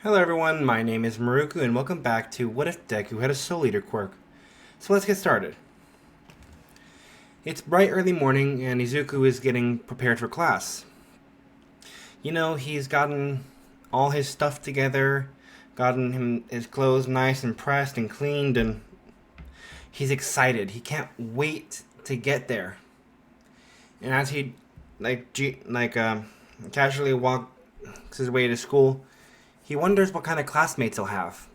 Hello everyone, my name is Maruku and welcome back to What If Deku Had a Soul Eater Quirk. So let's get started. It's bright early morning and Izuku is getting prepared for class. He's gotten all his stuff together, gotten his clothes nice and pressed and cleaned, and he's excited. He can't wait to get there. And as he casually walks his way to school, he wonders what kind of classmates he'll have.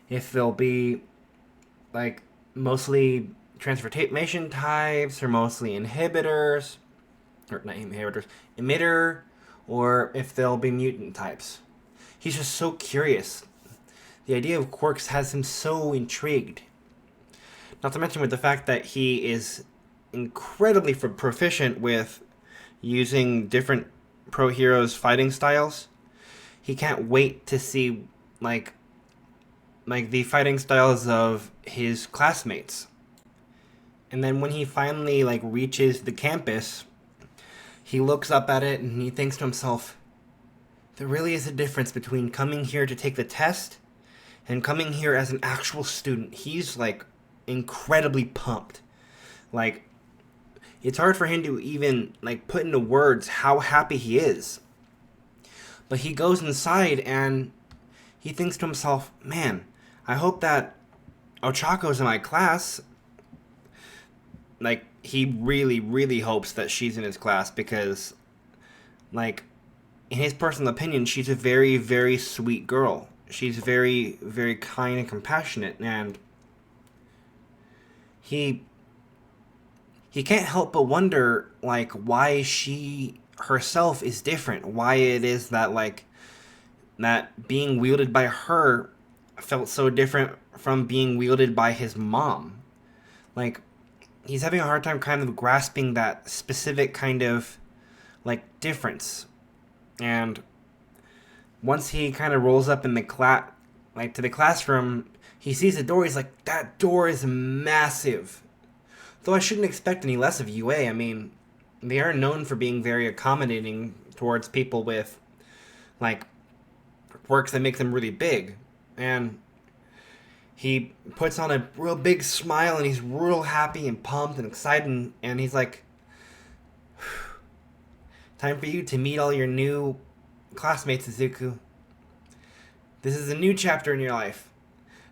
If they'll be mostly transformation types or mostly inhibitors, or not inhibitors, emitter, or if they'll be mutant types. He's just so curious. The idea of quirks has him so intrigued. Not to mention with the fact that he is incredibly proficient with using different pro heroes' fighting styles. He can't wait to see the fighting styles of his classmates. And then when he finally reaches the campus, he looks up at it and he thinks to himself, there really is a difference between coming here to take the test and coming here as an actual student. He's incredibly pumped. It's hard for him to even put into words how happy he is. But he goes inside and he thinks to himself, man, I hope that Ochako's in my class. He really, really hopes that she's in his class because, in his personal opinion, she's a very, very sweet girl. She's very, very kind and compassionate, and he can't help but wonder, why she herself is different. Why it is that, that being wielded by her felt so different from being wielded by his mom. He's having a hard time kind of grasping that specific kind of, difference. And once he kind of rolls up in the to the classroom, he sees the door. He's like, that door is massive. Though I shouldn't expect any less of UA. I mean, they are known for being very accommodating towards people with, quirks that make them really big. And he puts on a real big smile and he's real happy and pumped and excited. And he's like, time for you to meet all your new classmates, Izuku. This is a new chapter in your life.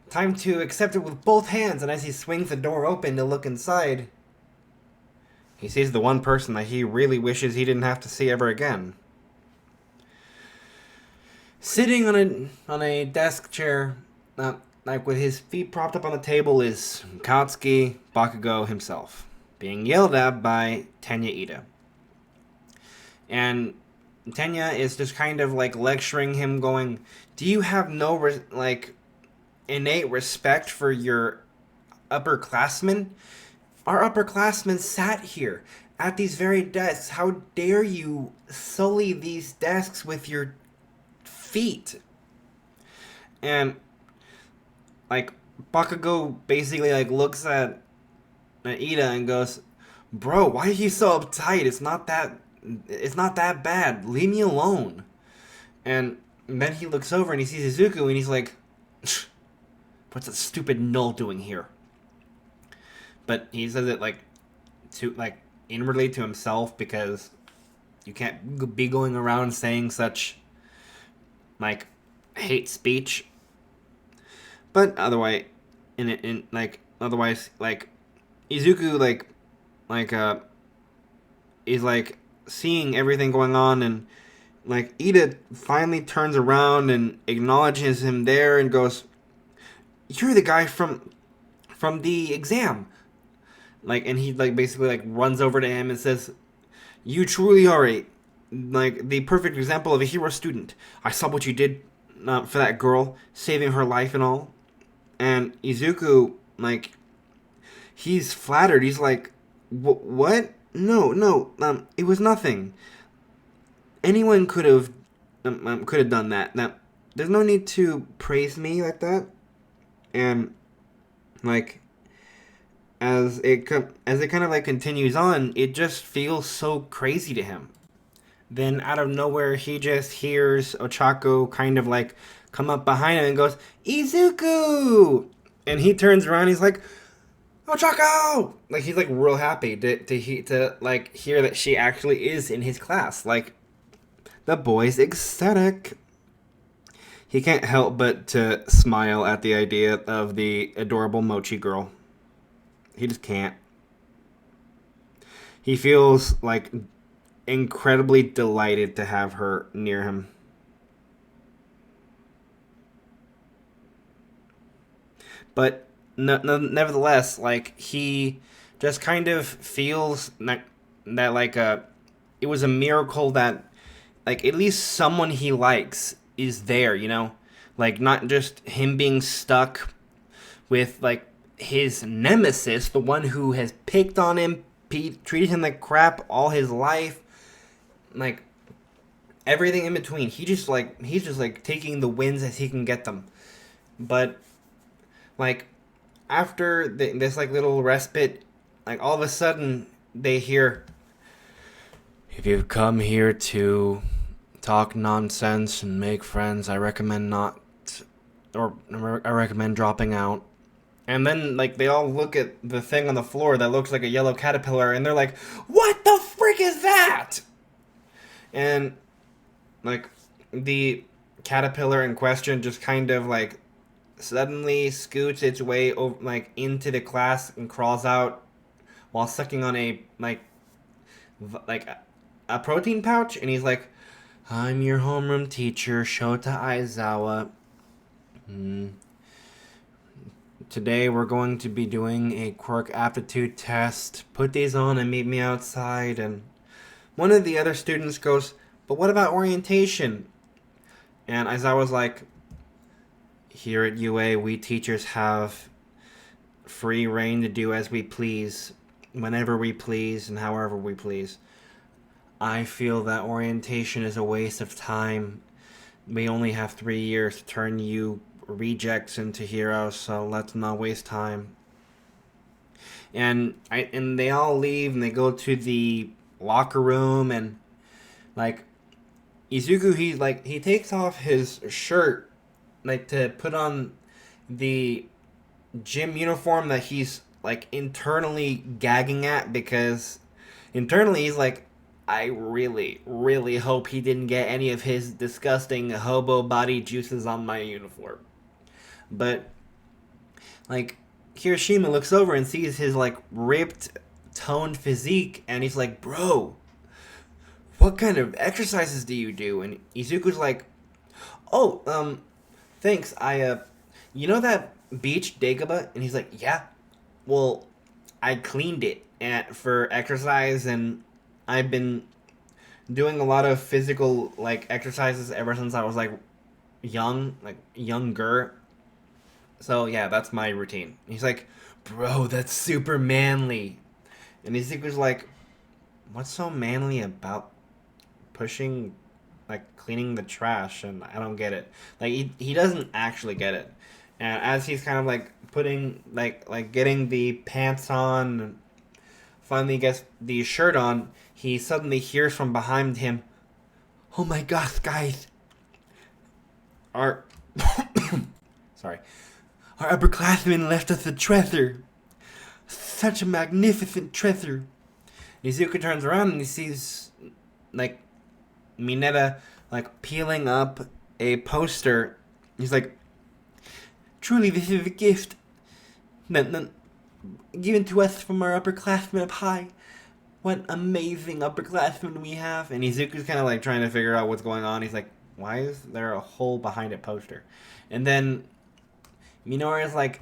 Time to accept it with both hands. And as he swings the door open to look inside, he sees the one person that he really wishes he didn't have to see ever again. Sitting on a desk chair, with his feet propped up on the table, is Katsuki Bakugo himself, being yelled at by Tenya Ida. And Tenya is just kind of lecturing him, going, do you have no innate respect for your upperclassmen? Our upperclassmen sat here at these very desks. How dare you sully these desks with your feet? And Bakugo basically looks at Ida and goes, bro, why are you so uptight? It's not that bad. Leave me alone. And then he looks over and he sees Izuku and he's like, what's that stupid null doing here? But he says it inwardly to himself, because you can't be going around saying such hate speech. But otherwise, Izuku is seeing everything going on, and Ida finally turns around and acknowledges him there and goes, you're the guy from the exam. And he basically runs over to him and says, you truly are the perfect example of a hero student. I saw what you did for that girl, saving her life and all. And Izuku, he's flattered. He's like, what? No, it was nothing. Anyone could have done that. Now, there's no need to praise me like that. And as it kind of continues on, it just feels so crazy to him Then out of nowhere, he just hears Ochako kind of like come up behind him and goes, Izuku! And he turns around, he's like, Ochako! Like, he's like real happy to like hear that she actually is in his class. Like, the boy's ecstatic. He can't help but to smile at the idea of the adorable Mochi girl. He just can't. He feels like incredibly delighted to have her near him. But nevertheless, like, he just kind of feels that like it was a miracle that like at least someone he likes is there, you know? Like, not just him being stuck with like his nemesis, the one who has picked on him, treated him like crap all his life, like everything in between. He's just like taking the wins as he can get them. But like after this like little respite, like all of a sudden they hear, if you've come here to talk nonsense and make friends, I recommend not, or I recommend dropping out. And then, like, they all look at the thing on the floor that looks like a yellow caterpillar, and they're like, what the frick is that? And, like, the caterpillar in question just kind of, like, suddenly scoots its way over, like, into the class and crawls out while sucking on a, like a protein pouch. And he's like, I'm your homeroom teacher, Shota Aizawa. Today we're going to be doing a quirk aptitude test. Put these on and meet me outside. And one of the other students goes, but what about orientation? And Aizawa's like, here at UA, we teachers have free reign to do as we please, whenever we please, and however we please. I feel that orientation is a waste of time. We only have 3 years to turn you rejects into heroes, so let's not waste time. And they all leave and they go to the locker room, and like Izuku, he takes off his shirt like to put on the gym uniform that he's like internally gagging at, because internally he's like, I really, really hope he didn't get any of his disgusting hobo body juices on my uniform. But, like, Hiroshima looks over and sees his, like, ripped, toned physique, and he's like, bro, what kind of exercises do you do? And Izuku's like, oh, thanks, you know that beach, Dagobah? And he's like, yeah, well, I cleaned it for exercise, and I've been doing a lot of physical, like, exercises ever since I was, like, younger. So, yeah, that's my routine. He's like, bro, that's super manly. And Izuku's like, what's so manly about pushing, like, cleaning the trash? And I don't get it. Like, he doesn't actually get it. And as he's kind of, like, putting, like getting the pants on, and finally gets the shirt on, he suddenly hears from behind him, oh my gosh, guys. Our sorry. Our upperclassmen left us a treasure. Such a magnificent treasure. Izuku turns around and he sees, like, Mineta, like, peeling up a poster. He's like, truly, this is a gift that given to us from our upperclassmen up high. What amazing upperclassmen we have. And Izuku's kind of, like, trying to figure out what's going on. He's like, why is there a hole behind a poster? And then Minoru's like,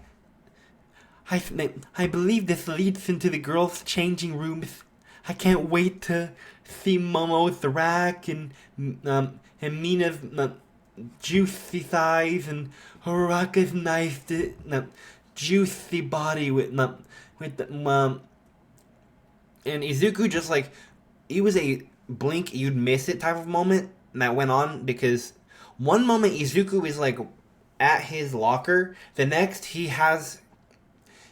I believe this leads into the girls' changing rooms. I can't wait to see Momo's rack and Mina's juicy thighs and Horaka's nice juicy body with the and Izuku just, like, it was a blink you'd miss it type of moment that went on, because one moment Izuku is, like, at his locker, the next he has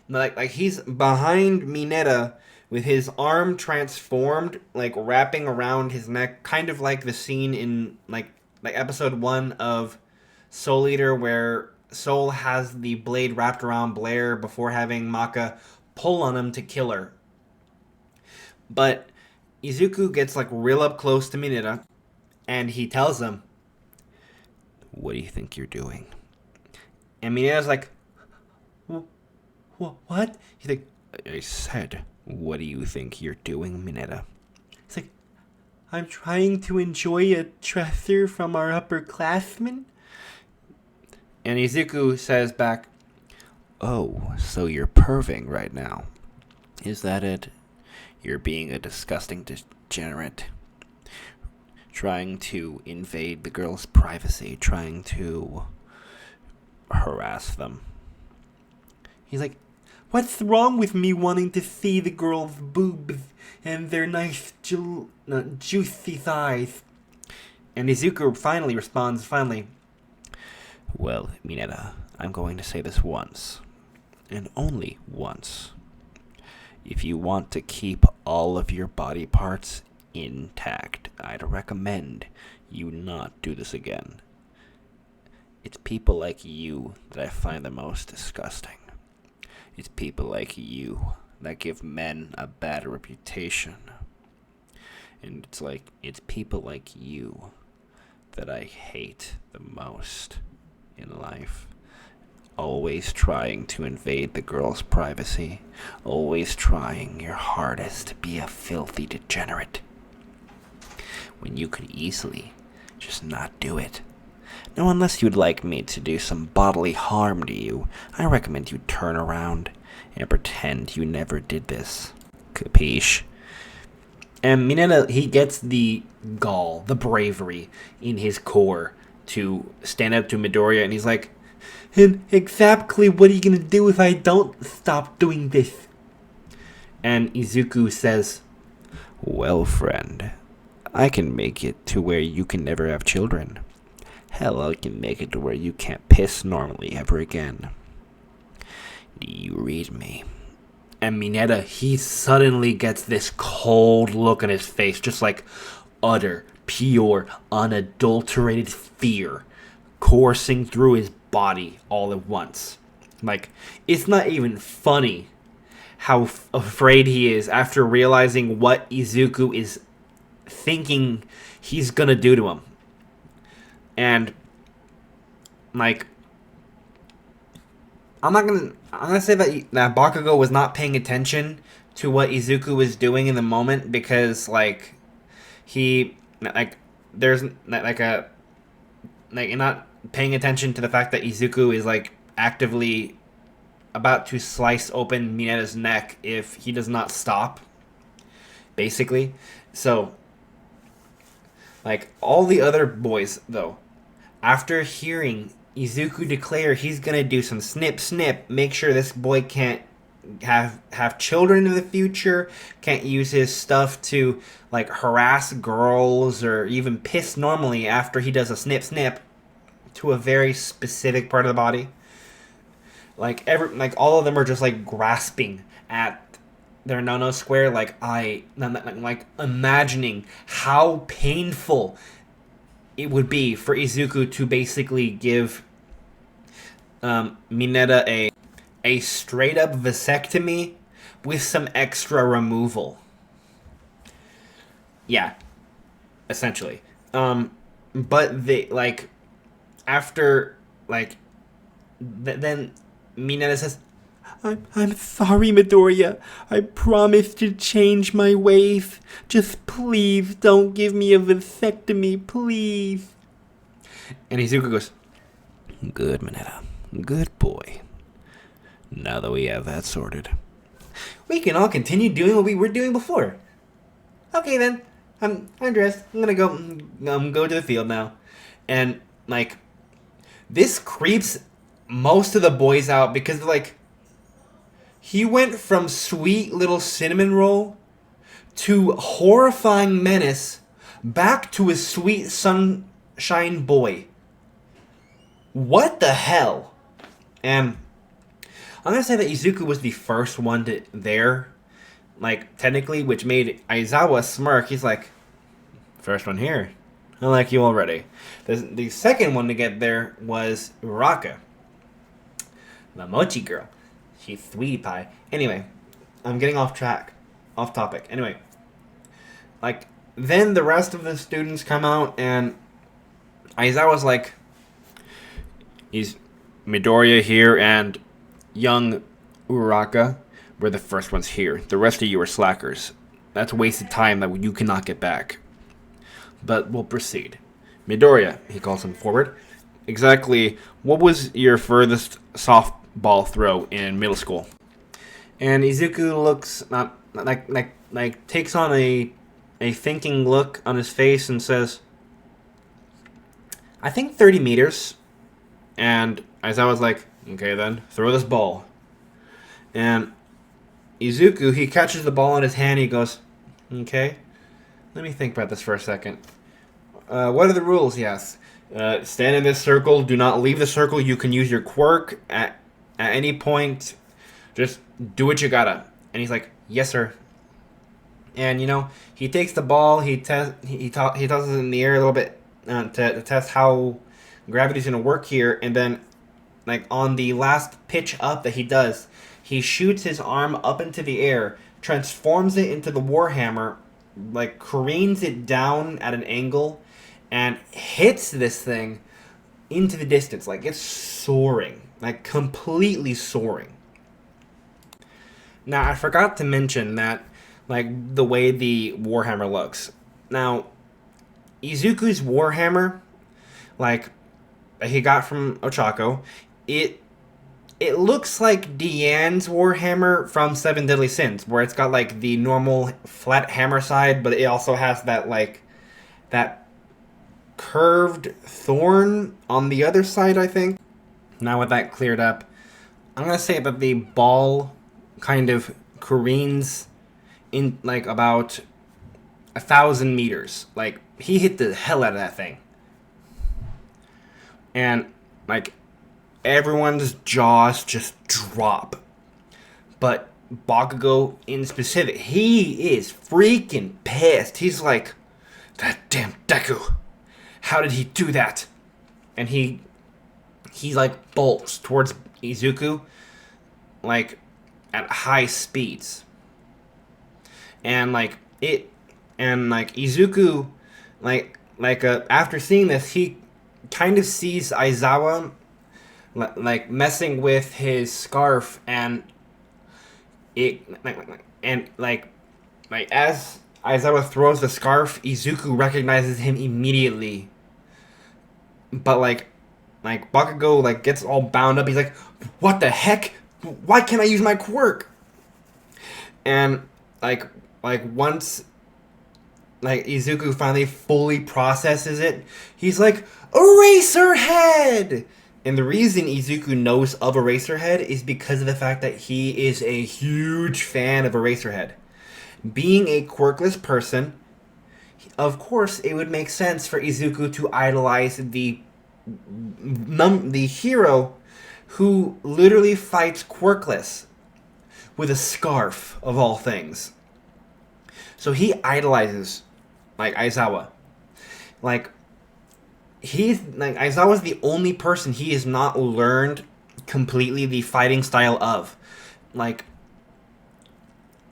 like he's behind Mineta with his arm transformed, like wrapping around his neck, kind of like the scene in like episode 1 of Soul Eater, where Soul has the blade wrapped around Blair before having Maka pull on him to kill her. But Izuku gets like real up close to Mineta, and he tells him, "What do you think you're doing?" And Mineta's like, "What?" He's like, "I said, what do you think you're doing, Mineta?" He's like, "I'm trying to enjoy a treasure from our upperclassmen." And Izuku says back, "Oh, so you're perving right now. Is that it? You're being a disgusting degenerate. Trying to invade the girls' privacy, trying to harass them." He's like, "What's wrong with me wanting to see the girls' boobs and their nice juicy thighs?" And Izuku finally responds, "Well, Mineta, I'm going to say this once, and only once. If you want to keep all of your body parts intact, I'd recommend you not do this again. It's people like you that I find the most disgusting. It's people like you that give men a bad reputation. And it's people like you that I hate the most in life. Always trying to invade the girl's privacy. Always trying your hardest to be a filthy degenerate. When you could easily just not do it. Now, unless you'd like me to do some bodily harm to you, I recommend you turn around and pretend you never did this. Capiche?" And Mineta, he gets the gall, the bravery in his core to stand up to Midoriya, and he's like, "And exactly what are you gonna do if I don't stop doing this?" And Izuku says, "Well, friend, I can make it to where you can never have children. Hell, I can make it to where you can't piss normally ever again. Do you read me?" And Mineta, he suddenly gets this cold look on his face, just like utter, pure, unadulterated fear coursing through his body all at once. Like, it's not even funny how afraid he is after realizing what Izuku is thinking he's gonna do to him. And like, I'm gonna say that Bakugo was not paying attention to what Izuku was doing in the moment, because like there's you're not paying attention to the fact that Izuku is like actively about to slice open Mineta's neck if he does not stop, basically. So like all the other boys though, after hearing Izuku declare he's gonna do some snip, make sure this boy can't have children in the future, can't use his stuff to like harass girls or even piss normally after he does a snip to a very specific part of the body. Like all of them are just like grasping at their no square, like imagining how painful it would be for Izuku to basically give Mineta a straight up vasectomy with some extra removal. Yeah, essentially. But they like after like then Mineta says, I'm sorry, Midoriya. I promise to change my ways. Just please don't give me a vasectomy, please." And Izuku goes, "Good, Mineta. Good boy. Now that we have that sorted, we can all continue doing what we were doing before. Okay then. I'm dressed. I'm gonna go to the field now." And like, this creeps most of the boys out, because like, he went from sweet little cinnamon roll to horrifying menace back to a sweet sunshine boy. What the hell? And I'm gonna say that Izuku was the first one like technically, which made Aizawa smirk. He's like, first one here. I like you already. The second one to get there was Uraka, the mochi girl. She's sweetie pie. Anyway, I'm getting off track, off topic. Anyway, like then the rest of the students come out and Aizawa's like, he's Midoriya here and young Uraka. We're the first ones here. The rest of you are slackers. That's wasted time that you cannot get back. But we'll proceed. Midoriya, he calls him forward. Exactly, what was your furthest softball throw in middle school? And Izuku looks takes on a thinking look on his face and says, I think 30 meters. And Aizawa's like, okay then, throw this ball. And Izuku, he catches the ball in his hand. He goes, okay, let me think about this for a second. What are the rules? Yes. Stand in this circle. Do not leave the circle. You can use your quirk at any point. Just do what you gotta. And he's like, yes, sir. And, he takes the ball. He tosses it in the air a little bit to test how gravity's going to work here. And then, like, on the last pitch up that he does, he shoots his arm up into the air, transforms it into the Warhammer, like careens it down at an angle, and hits this thing into the distance. Like, it's soaring. Like, completely soaring. Now, I forgot to mention that, like, the way the Warhammer looks. Now, Izuku's Warhammer, like, that he got from Ochako, it looks like Diane's Warhammer from Seven Deadly Sins, where it's got, like, the normal flat hammer side, but it also has that, like, that curved thorn on the other side, I think. Now with that cleared up, I'm going to say that the ball kind of careens in, like, about 1,000 meters. Like, he hit the hell out of that thing. And, like, everyone's jaws just drop. But Bakugo in specific, he is freaking pissed. He's like, that damn Deku. How did he do that? And he like bolts towards Izuku, like at high speeds. And Izuku, after seeing this, he kind of sees Aizawa like messing with his scarf, and as Aizawa throws the scarf, Izuku recognizes him immediately. But like Bakugo like gets all bound up. He's like, "What the heck? Why can't I use my quirk?" And once Izuku finally fully processes it, he's like, Eraserhead! And the reason Izuku knows of Eraserhead is because of the fact that he is a huge fan of Eraserhead. Being a quirkless person, of course, it would make sense for Izuku to idolize the hero who literally fights quirkless with a scarf, of all things. So he idolizes, Aizawa. Aizawa's the only person he has not learned completely the fighting style of.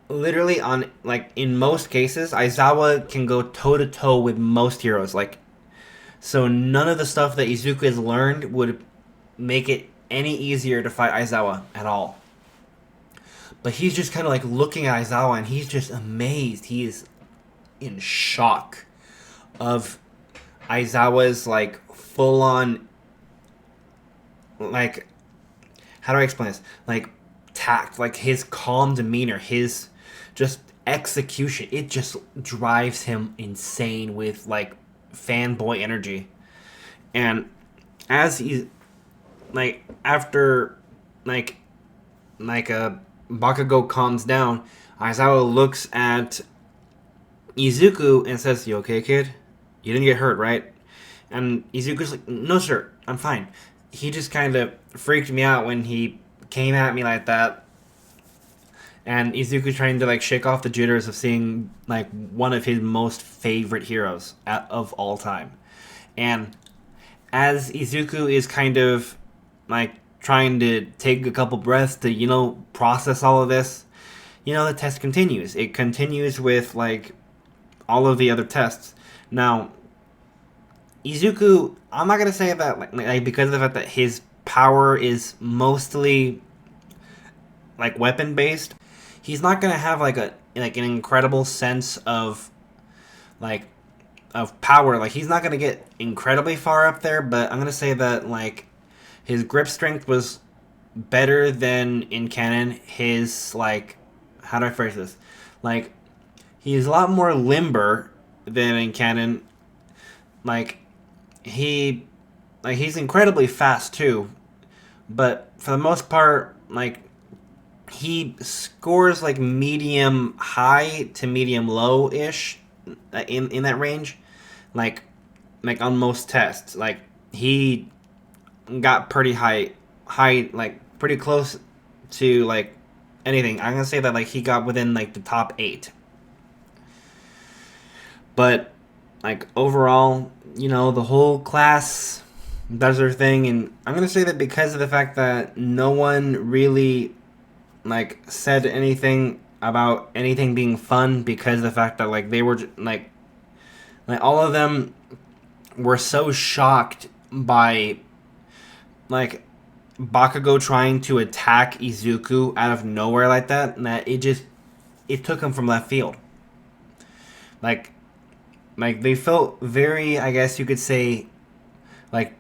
Literally in most cases, Aizawa can go toe-to-toe with most heroes. So none of the stuff that Izuku has learned would make it any easier to fight Aizawa at all. But he's just kind of looking at Aizawa, and he's just amazed. He is in shock of Aizawa's full-on, how do I explain this? Tact, his calm demeanor, his just execution. It just drives him insane with fanboy energy. And as he's after Bakugo calms down, Aizawa looks at Izuku and says, "You okay, kid? You didn't get hurt, right?" And Izuku's like, "No, sir, I'm fine. He just kind of freaked me out when he came at me like that." and Izuku trying to like shake off the jitters of seeing like one of his most favorite heroes of all time. And as Izuku is kind of like trying to take a couple breaths to process all of this, the test continues. It continues with like all of the other tests. Now, Izuku, I'm not gonna say that like because of the fact that his power is mostly like weapon based. He's not gonna have like an incredible sense of like of power. Like he's not gonna get incredibly far up there, but I'm gonna say that like his grip strength was better than in canon. His like, how do I phrase this? Like he's a lot more limber than in canon. Like he's incredibly fast too, but for the most part, like he scores like medium high to medium low ish in that range, like on most tests. Like he got pretty high like pretty close to like anything. I'm gonna say that like he got within like the top 8. But like overall, the whole class does their thing, and I'm gonna say that because of the fact that no one really like said anything about anything being fun, because of the fact that like they were like all of them were so shocked by like Bakugo trying to attack Izuku out of nowhere like that, and that it took him from left field. Like they felt very, I guess you could say, like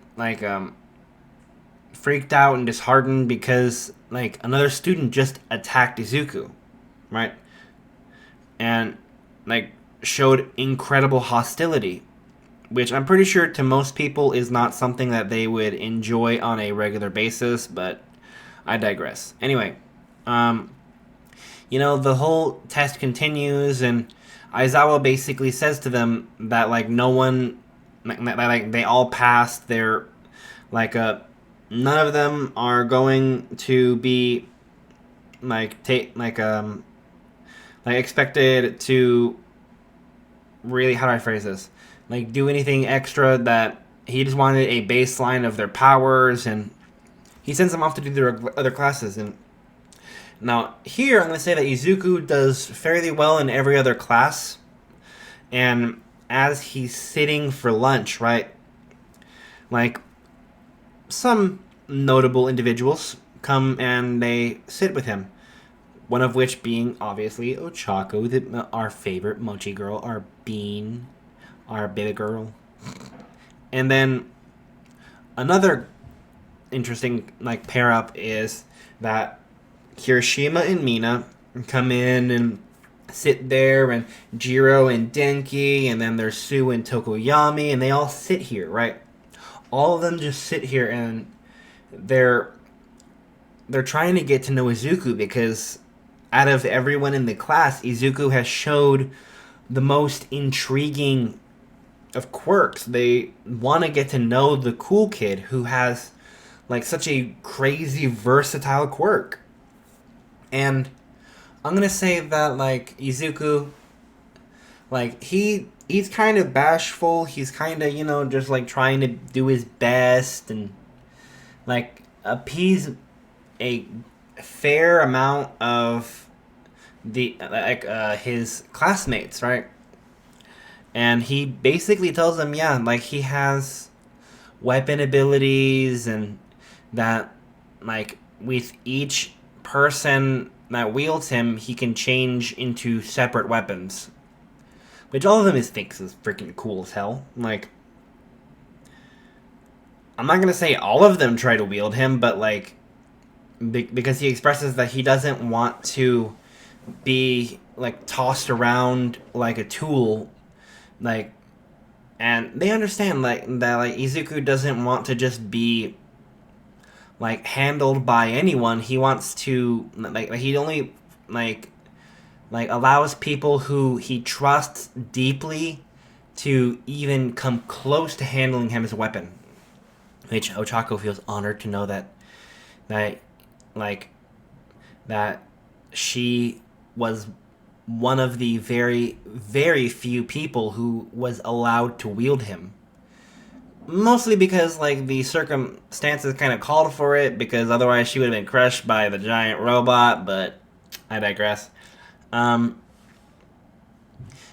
freaked out and disheartened because like another student just attacked Izuku, right? And like showed incredible hostility, which I'm pretty sure to most people is not something that they would enjoy on a regular basis, but I digress. Anyway, the whole test continues, and Aizawa basically says to them that like no one, like they all passed. They're like none of them are going to be like expected to really, how do I phrase this? Like do anything extra. That he just wanted a baseline of their powers, and he sends them off to do their other classes. And now here I'm going to say that Izuku does fairly well in every other class, and as he's sitting for lunch, right, like some notable individuals come and they sit with him. One of which being obviously Ochako, our favorite mochi girl, our bean, our baby girl. And then another interesting like pair up is that Kirishima and Mina come in and sit there, and Jiro and Denki, and then there's Sue and Tokoyami, and they all sit here, right? All of them just sit here, and they're trying to get to know Izuku, because out of everyone in the class, Izuku has showed the most intriguing of quirks. They want to get to know the cool kid who has like such a crazy versatile quirk. And I'm gonna say that like Izuku, like he's kind of bashful. He's kind of just like trying to do his best and like appease a fair amount of the his classmates, right? And he basically tells them, yeah, like he has weapon abilities, and that like with each person that wields him, he can change into separate weapons. Which all of them thinks is freaking cool as hell. Like, I'm not gonna say all of them try to wield him, but like, because he expresses that he doesn't want to be like tossed around like a tool, like, and they understand like that like Izuku doesn't want to just be like handled by anyone. He wants to like he only like allows people who he trusts deeply to even come close to handling him as a weapon. Which Ochako feels honored to know that like that she was one of the very, very few people who was allowed to wield him. Mostly because, like, the circumstances kind of called for it, because otherwise she would have been crushed by the giant robot, but I digress. Um,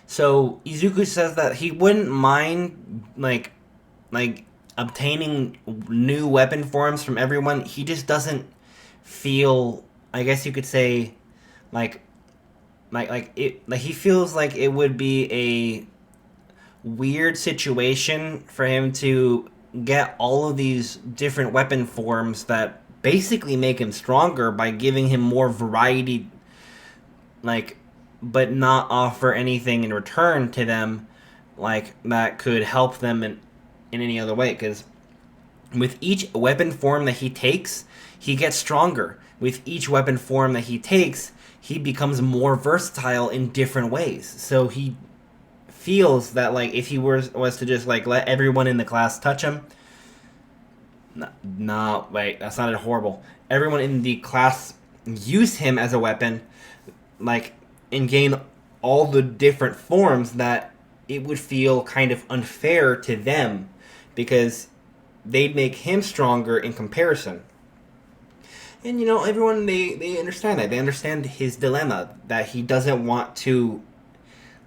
so Izuku says that he wouldn't mind, like obtaining new weapon forms from everyone. He just doesn't feel, I guess you could say, like like he feels like it would be a weird situation for him to get all of these different weapon forms that basically make him stronger by giving him more variety, like, but not offer anything in return to them, like that could help them in any other way. Because with each weapon form that he takes, he gets stronger. With each weapon form that he takes, he becomes more versatile in different ways. So he feels that, like, if he was to just like let everyone in the class touch him, no, wait, that sounded horrible. Everyone in the class use him as a weapon, like, and gain all the different forms, that it would feel kind of unfair to them because they'd make him stronger in comparison. And everyone, they understand that. They understand his dilemma, that he doesn't want to,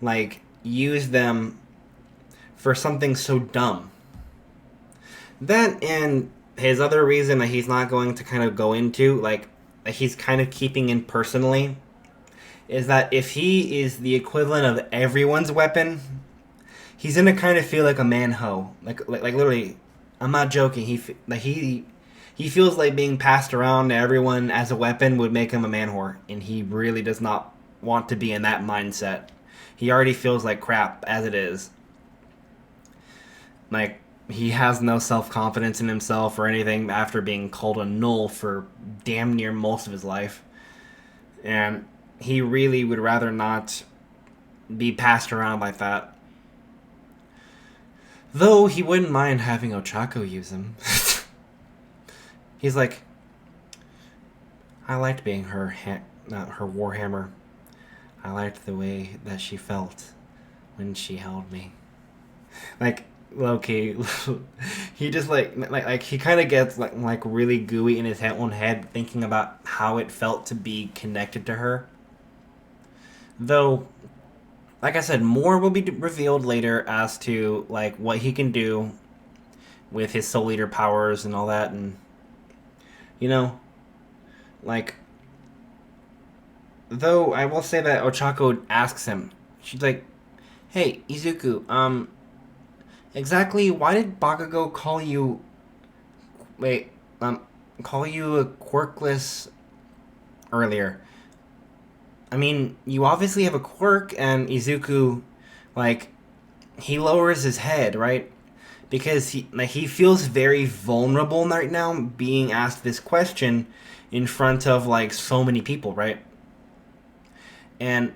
like, use them for something so dumb. That, and his other reason that he's not going to kind of go into, like, that he's kind of keeping in personally, is that if he is the equivalent of everyone's weapon, he's gonna kind of feel like a man-ho. Like literally, I'm not joking. He feels like being passed around to everyone as a weapon would make him a man whore, and he really does not want to be in that mindset. He already feels like crap as it is. Like, he has no self-confidence in himself or anything after being called a null for damn near most of his life. And he really would rather not be passed around like that. Though he wouldn't mind having Ochako use him. He's like, I liked being her warhammer. I liked the way that she felt when she held me. Like, low-key, he just like he kind of gets like really gooey in his own head thinking about how it felt to be connected to her. Though, like I said, more will be revealed later as to like what he can do with his Soul Eater powers and all that, and you know, like. Though I will say that Ochako asks him, she's like, "Hey, Izuku, exactly why did Bakugo call you? Wait, call you a quirkless earlier? I mean, you obviously have a quirk." And Izuku, like, he lowers his head, right? Because he feels very vulnerable right now, being asked this question in front of like so many people, right? And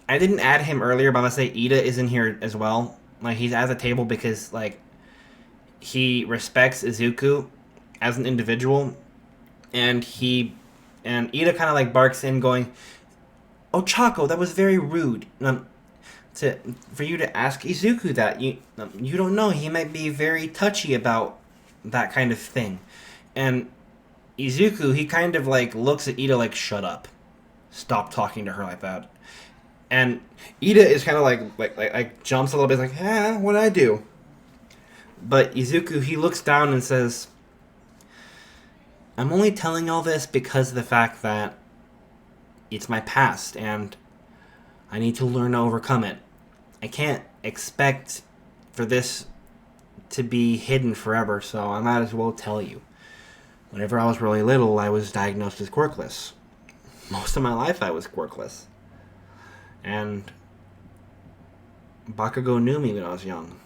I didn't add him earlier, but I'm gonna say Ida is in here as well. Like, he's at the table because like he respects Izuku as an individual, and Ida kind of like barks in, going, "Oh, Chaco, that was very rude. To for you to ask Izuku that, you don't know, he might be very touchy about that kind of thing." And Izuku, he kind of like looks at Ida like, "Shut up, stop talking to her like that." And Ida is kind of like jumps a little bit, like, what'd I do? But Izuku, he looks down and says, "I'm only telling all this because of the fact that it's my past, and I need to learn to overcome it. I can't expect for this to be hidden forever, so I might as well tell you. Whenever I was really little, I was diagnosed as quirkless. Most of my life I was quirkless. And Bakugo knew me when I was young.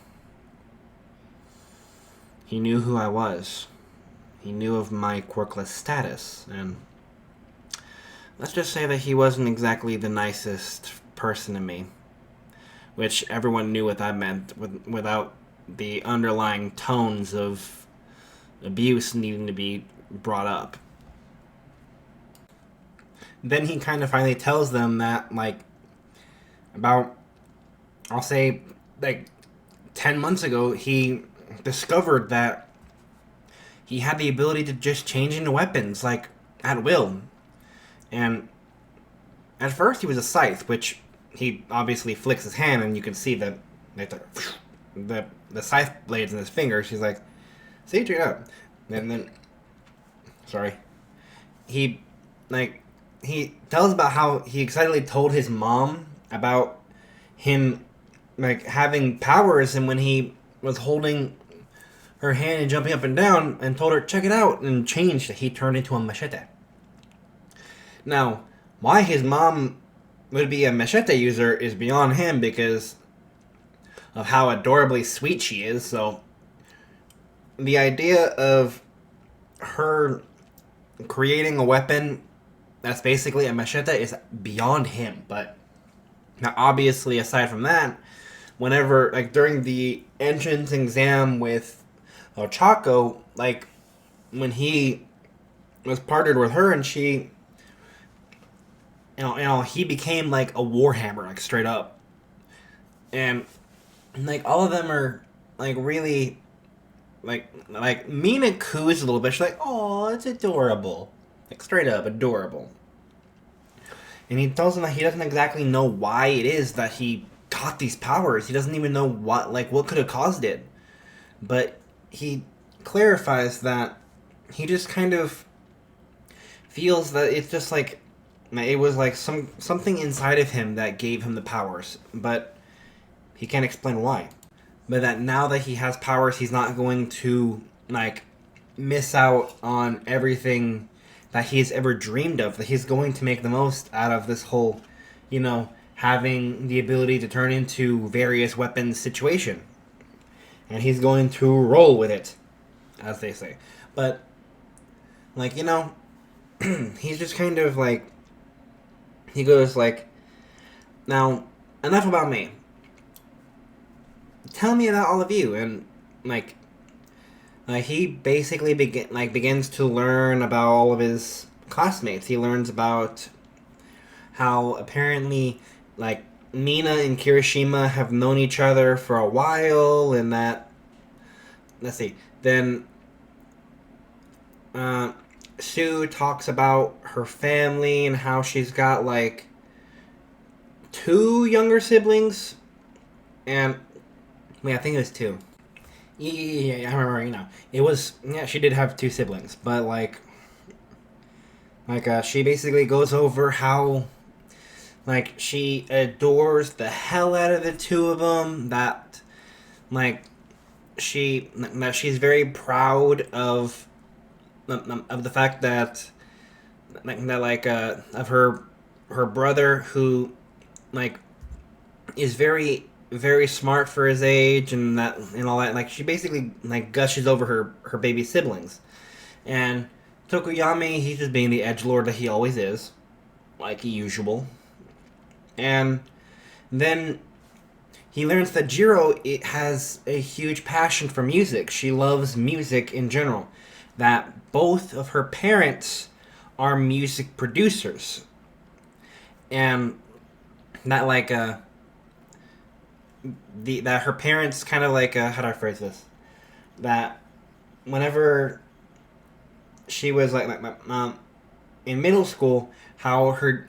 He knew who I was. He knew of my quirkless status, and let's just say that he wasn't exactly the nicest person to me." Which everyone knew what that meant without the underlying tones of abuse needing to be brought up. then he kind of finally tells them that, like, about, I'll say, like, 10 months ago, he discovered that he had the ability to just change into weapons, like, at will. And at first, he was a scythe, which he obviously flicks his hand, and you can see that the scythe blades in his fingers. He's like, "See, straight up." And then, sorry, he like he tells about how he excitedly told his mom about him like having powers, and when he was holding her hand and jumping up and down, and told her, "Check it out," and changed, he turned into a machete. Now, why his mom would be a machete user is beyond him because of how adorably sweet she is. So the idea of her creating a weapon that's basically a machete is beyond him. But now, obviously, aside from that, whenever, like, during the entrance exam with Ochako, like, when he was partnered with her and she, he became like a warhammer, like, straight up. And, like, all of them are, like, really, like Mina coos a little bit. She's like, "Oh, it's adorable," like, straight up adorable. And he tells him that he doesn't exactly know why it is that he got these powers. He doesn't even know what could have caused it. But he clarifies that he just kind of feels that it's just like it was like something inside of him that gave him the powers, but he can't explain why. But that now that he has powers, he's not going to like miss out on everything that he's ever dreamed of. That he's going to make the most out of this whole, having the ability to turn into various weapons situation. And he's going to roll with it, as they say. But, like, he's just kind of like, he goes like, "Now, enough about me. Tell me about all of you." And, he basically begins to learn about all of his classmates. He learns about how apparently, like, Mina and Kirishima have known each other for a while, and that, let's see, then Sue talks about her family and how she's got like two younger siblings, and wait, I think it was two. Yeah, I remember. It was, yeah. She did have two siblings, but she basically goes over how like she adores the hell out of the two of them. Like that she's very proud of the fact that of her brother, who like is very very smart for his age, and that and all that. Like, she basically like gushes over her baby siblings. And Tokuyami, he's just being the edgelord that he always is, like usual. And then he learns that Jiro has a huge passion for music. She loves music in general. That both of her parents are music producers. And that that her parents kind of how do I phrase this? That whenever she was like my mom in middle school, how her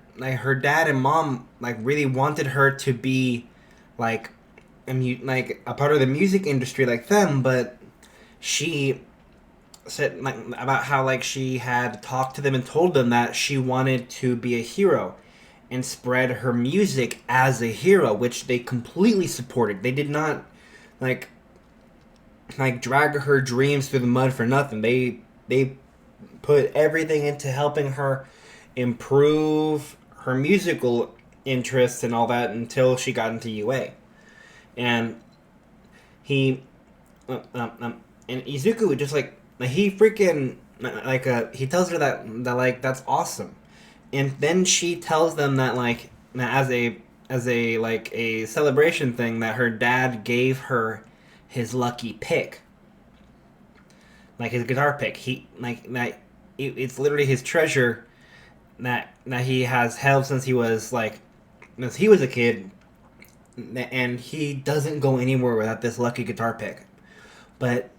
dad and mom really wanted her to be like a part of the music industry like them, but she said about how she had talked to them and told them that she wanted to be a hero and spread her music as a hero, which they completely supported. They did not like drag her dreams through the mud for nothing. They put everything into helping her improve her musical interests and all that until she got into UA. And he and Izuku just he freaking he tells her that that's awesome. And then she tells them that as a celebration thing, that her dad gave her his lucky pick, his guitar pick. He it's literally his treasure that he has held since he was a kid, and he doesn't go anywhere without this lucky guitar pick. But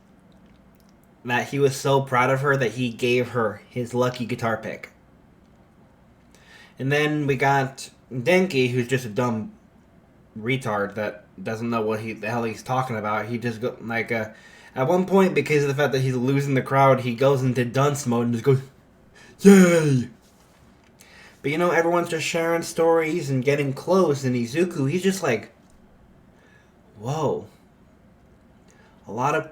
that he was so proud of her that he gave her his lucky guitar pick. And then we got Denki, who's just a dumb retard that doesn't know what the hell he's talking about. He just go at one point, because of the fact that he's losing the crowd, he goes into dunce mode and just goes, "Yay!" But everyone's just sharing stories and getting close, and Izuku, he's just like, "Whoa, a lot of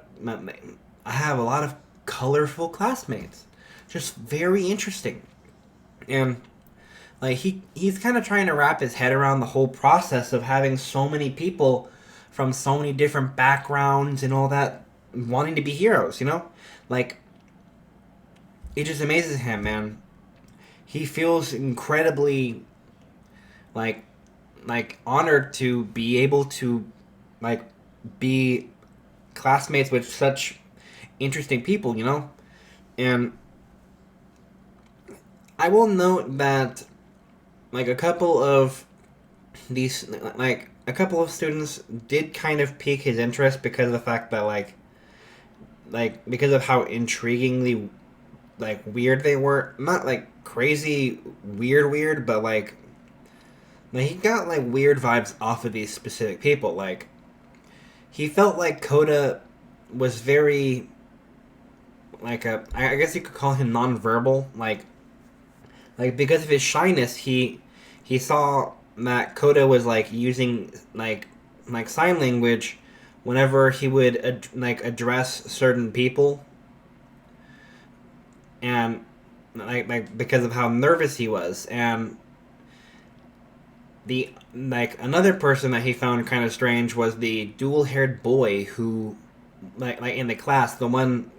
I have a lot of colorful classmates, just very interesting," and he's kind of trying to wrap his head around the whole process of having so many people from so many different backgrounds and all that wanting to be heroes. Like it just amazes him, man. He feels incredibly like honored to be able to like be classmates with such interesting people. And I will note that a couple of students did kind of pique his interest because of the fact that because of how intriguingly weird they were. Not crazy weird, but he got weird vibes off of these specific people. He felt like Koda was very I guess you could call him nonverbal. Because of his shyness, he saw that Koda was using sign language whenever he would address certain people, and because of how nervous he was. And the another person that he found kind of strange was the dual-haired boy who in the class, the one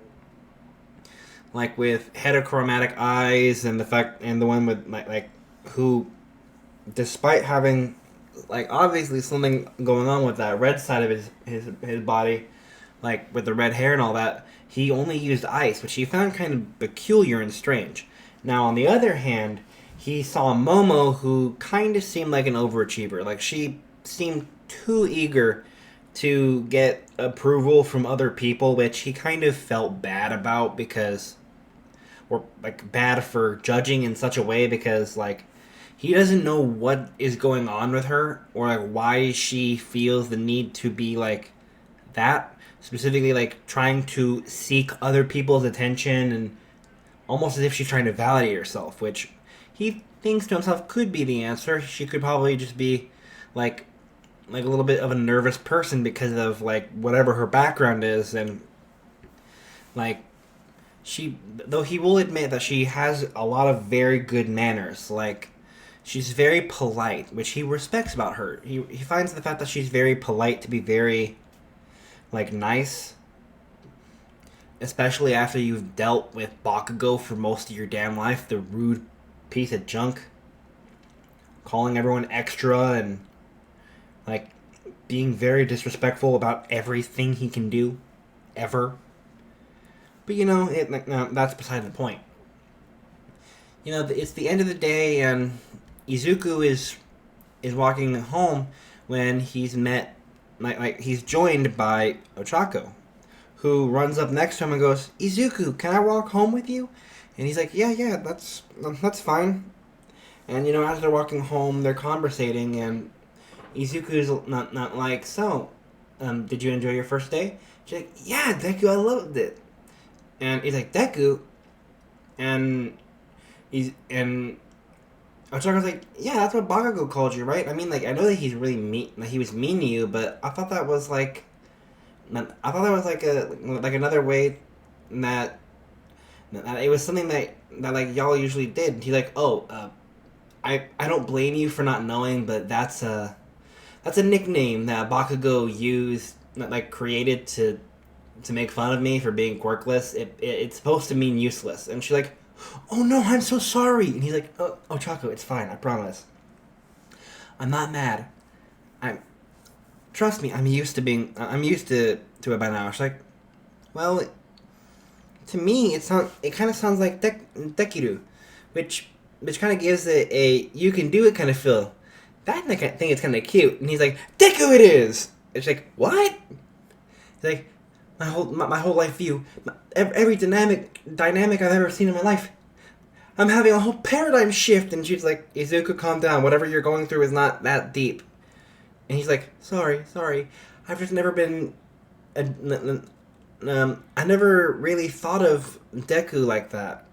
with heterochromatic eyes, and the one with who, despite having obviously something going on with that red side of his body, with the red hair and all that, he only used ice, which he found kind of peculiar and strange. Now, on the other hand, he saw Momo, who kind of seemed like an overachiever. She seemed too eager to get approval from other people, which he kind of felt bad about, because or bad for judging in such a way, because he doesn't know what is going on with her, or why she feels the need to be that, specifically trying to seek other people's attention, and almost as if she's trying to validate herself, which he thinks to himself could be the answer. She could probably just be a little bit of a nervous person because of whatever her background is. And though he will admit that she has a lot of very good manners. She's very polite, which he respects about her. He finds the fact that she's very polite to be very nice, especially after you've dealt with Bakugo for most of your damn life, the rude piece of junk, calling everyone extra, and being very disrespectful about everything he can do ever. But that's beside the point. It's the end of the day, and Izuku is walking home when he's met he's joined by Ochako, who runs up next to him and goes, "Izuku, can I walk home with you?" And he's like, "Yeah, that's fine." And as they're walking home, they're conversating, and Izuku's not "So, did you enjoy your first day?" She's like, "Yeah, Deku, I loved it." And he's like, "Deku?" And Ochako's like, "Yeah, that's what Bakugo called you, right? I mean, I know that he's really mean, he was mean to you, but I thought that was another way that it was something that y'all usually did." And he's like, "Oh, I don't blame you for not knowing, but that's a nickname that Bakugo used, created to make fun of me for being quirkless. It's supposed to mean useless." And she's like, "Oh no, I'm so sorry." And he's like, "Oh, Chaco, it's fine, I promise. I'm not mad. Trust me, I'm used to it by now." She's like, "Well, to me, it kind of sounds like Dekiru, which which kind of gives it a you can do it kind of feel. That I think it's kind of cute. And he's like, Deku it is! It's like, what? He's like, my whole life view, every dynamic I've ever seen in my life. I'm having a whole paradigm shift. And she's like, Izuku, calm down. Whatever you're going through is not that deep. And he's like, sorry. I've just never been... I never really thought of Deku like that.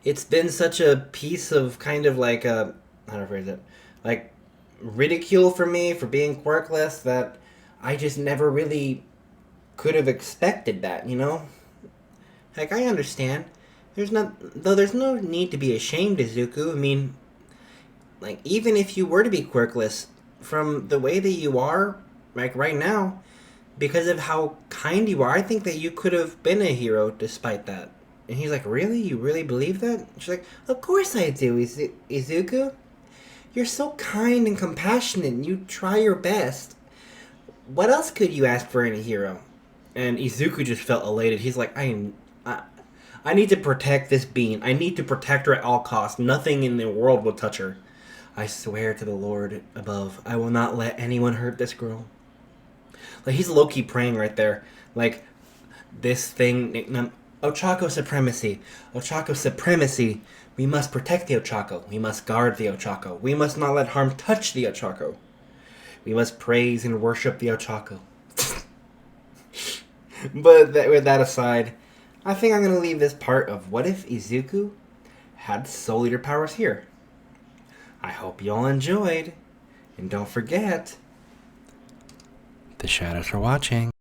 It's been such a piece of kind of like a... How to phrase it? Like, ridicule for me for being quirkless that I just never really could have expected that, you know? Like, I understand. There's no need to be ashamed, Izuku. I mean, like, even if you were to be quirkless, from the way that you are, like, right now, because of how kind you are, I think that you could have been a hero despite that. And he's like, really? You really believe that? She's like, of course I do, Izuku. You're so kind and compassionate, and you try your best. What else could you ask for in a hero? And Izuku just felt elated. He's like, I need to protect this being. I need to protect her at all costs. Nothing in the world will touch her. I swear to the Lord above, I will not let anyone hurt this girl. Like, he's low-key praying right there. Like, this thing... Ochako supremacy. Ochako supremacy. We must protect the Ochako. We must guard the Ochako. We must not let harm touch the Ochako. We must praise and worship the Ochako. But with that aside, I think I'm going to leave this part of what if Izuku had Soul Eater powers here. I hope you all enjoyed. And don't forget... The shadows are watching.